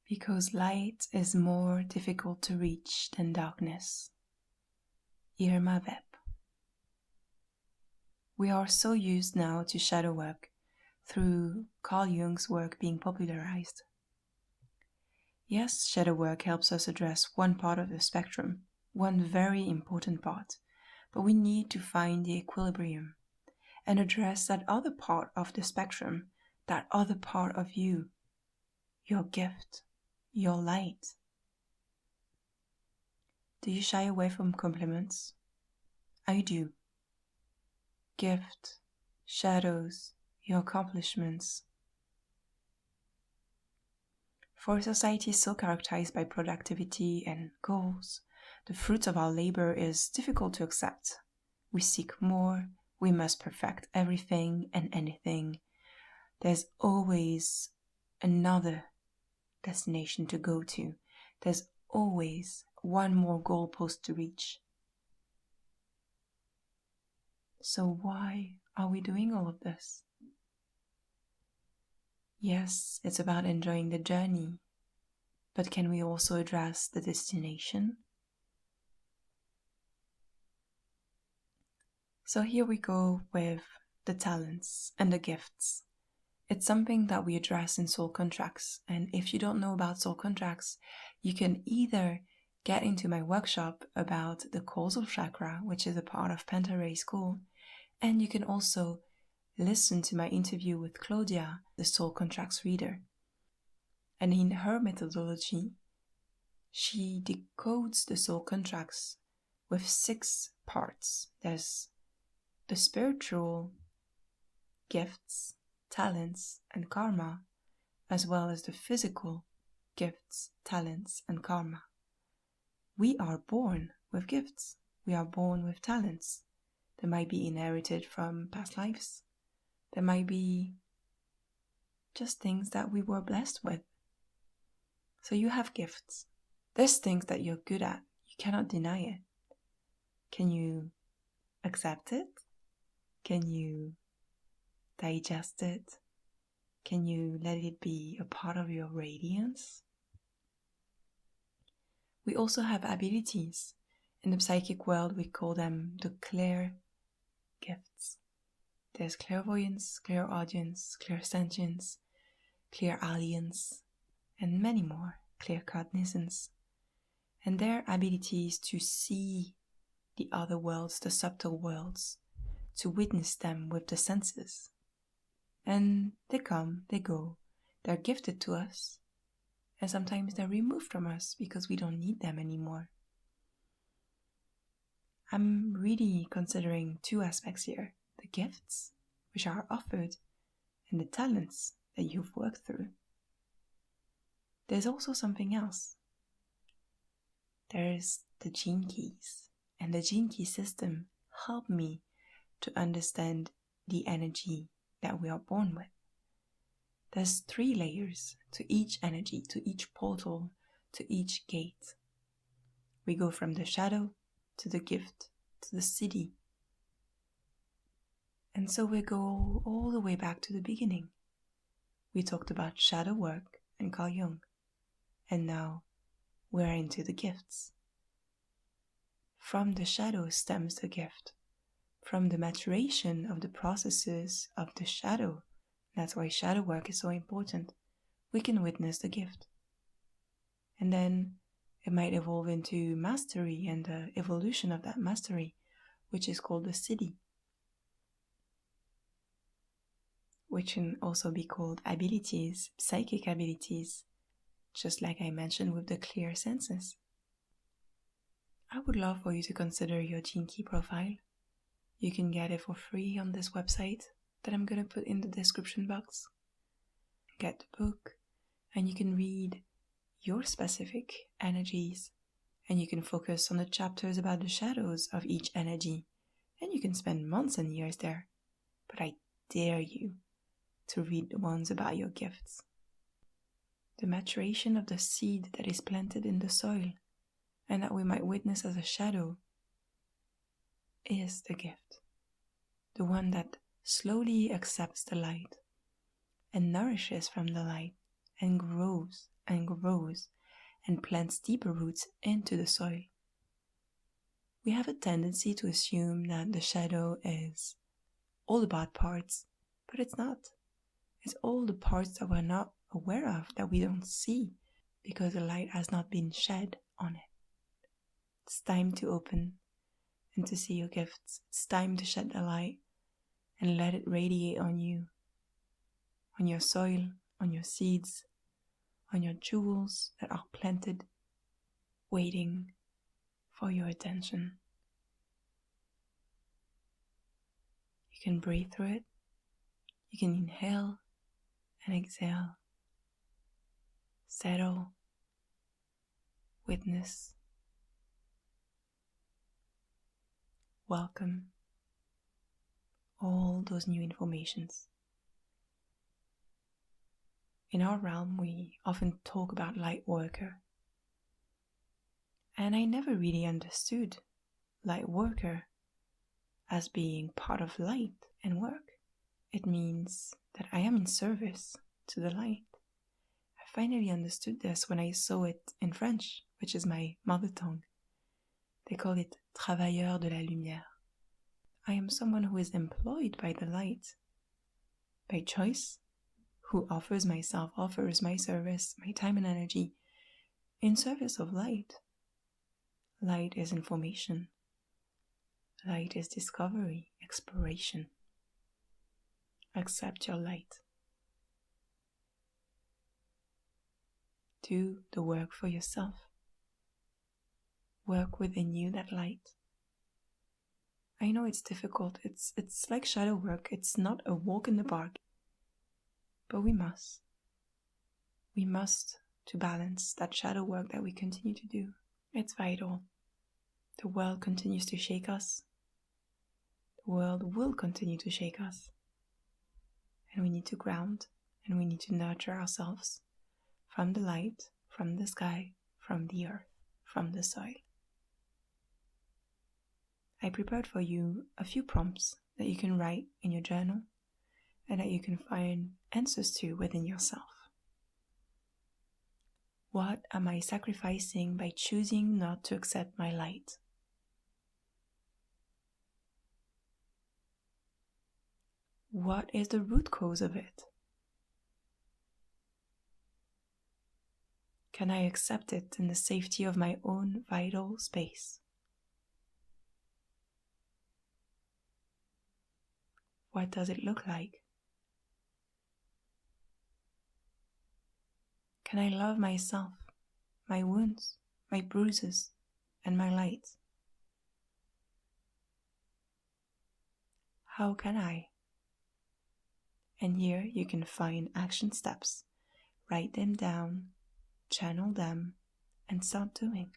Because light is more difficult to reach than darkness. Irma Vep. We are so used now to shadow work through Carl Jung's work being popularized. Yes, shadow work helps us address one part of the spectrum, one very important part, but we need to find the equilibrium and address that other part of the spectrum, that other part of you, your gift, your light. Do you shy away from compliments? I do. Gift, shadows, your accomplishments. For a society so characterized by productivity and goals, the fruits of our labor is difficult to accept. We seek more, we must perfect everything and anything. There's always another destination to go to. There's always one more goalpost to reach. So why are we doing all of this? Yes, it's about enjoying the journey, but can we also address the destination? So here we go with the talents and the gifts. It's something that we address in soul contracts, and if you don't know about soul contracts, you can either get into my workshop about the causal chakra, which is a part of Pentaray School, and you can also listen to my interview with Claudia, the soul contracts reader. And in her methodology, she decodes the soul contracts with 6 parts. There's the spiritual gifts, talents, and karma, as well as the physical gifts, talents, and karma. We are born with gifts. We are born with talents. They might be inherited from past lives. There might be just things that we were blessed with. So you have gifts. There's things that you're good at. You cannot deny it. Can you accept it? Can you digest it? Can you let it be a part of your radiance? We also have abilities. In the psychic world, we call them the clair gifts. There's clairvoyance, clairaudience, clairsentience, clairalience, and many more, claircognizance. And their abilities to see the other worlds, the subtle worlds, to witness them with the senses. And they come, they go, they're gifted to us, and sometimes they're removed from us because we don't need them anymore. I'm really considering 2 aspects here. The gifts, which are offered, and the talents that you've worked through. There's also something else. There's the gene keys, and the gene key system helped me to understand the energy that we are born with. There's 3 layers to each energy, to each portal, to each gate. We go from the shadow to the gift, to the city. And so we go all the way back to the beginning. We talked about shadow work and Carl Jung. And now we're into the gifts. From the shadow stems the gift. From the maturation of the processes of the shadow, that's why shadow work is so important, we can witness the gift. And then it might evolve into mastery and the evolution of that mastery, which is called the siddhi, which can also be called abilities, psychic abilities, just like I mentioned with the clear senses. I would love for you to consider your gene key profile. You can get it for free on this website that I'm going to put in the description box. Get the book, and you can read your specific energies, and you can focus on the chapters about the shadows of each energy, and you can spend months and years there. But I dare you to read the ones about your gifts. The maturation of the seed that is planted in the soil, and that we might witness as a shadow, is the gift. The one that slowly accepts the light and nourishes from the light and grows and grows and plants deeper roots into the soil. We have a tendency to assume that the shadow is all the bad parts, but it's not. It's all the parts that we're not aware of, that we don't see, because the light has not been shed on it. It's time to open and to see your gifts. It's time to shed the light and let it radiate on you, on your soil, on your seeds, on your jewels that are planted, waiting for your attention. You can breathe through it. You can inhale and exhale. Settle. Witness. Welcome all those new informations. In our realm, we often talk about light worker. And I never really understood light worker as being part of light and work. It means that I am in service to the light. I finally understood this when I saw it in French, which is my mother tongue. They call it travailleur de la lumière. I am someone who is employed by the light, by choice, who offers my service, my time and energy in service of light. Light is information. Light is discovery, exploration. Accept your light. Do the work for yourself. Work within you that light. I know it's difficult. It's like shadow work. It's not a walk in the park. But we must. We must to balance that shadow work that we continue to do. It's vital. The world continues to shake us. The world will continue to shake us. And we need to ground, and we need to nurture ourselves from the light, from the sky, from the earth, from the soil. I prepared for you a few prompts that you can write in your journal and that you can find answers to within yourself. What am I sacrificing by choosing not to accept my light? What is the root cause of it? Can I accept it in the safety of my own vital space? What does it look like? Can I love myself, my wounds, my bruises, and my light? How can I? And here you can find action steps. Write them down, channel them, and start doing.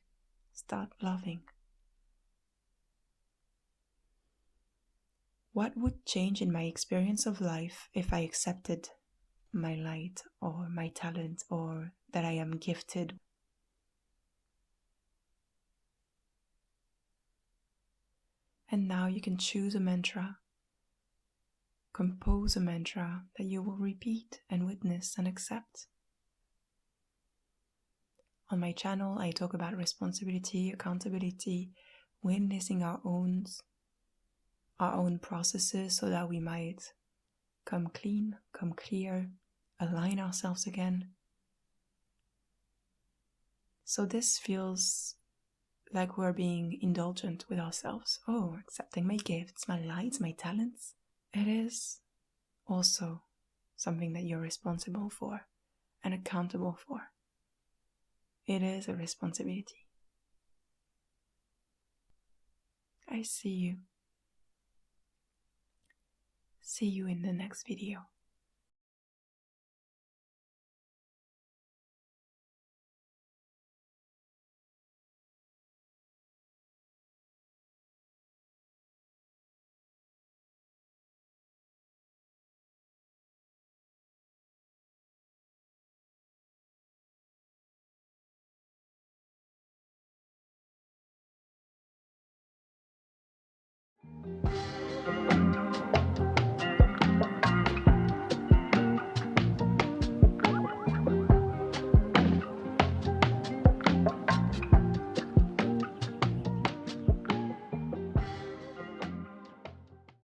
Start loving. What would change in my experience of life if I accepted my light or my talent or that I am gifted? And now you can choose a mantra. Compose a mantra that you will repeat and witness and accept. On my channel, I talk about responsibility, accountability, witnessing our own processes so that we might come clean, come clear, align ourselves again. So this feels like we're being indulgent with ourselves. Oh, accepting my gifts, my lights, my talents. It is also something that you're responsible for and accountable for. It is a responsibility. I see you. See you in the next video.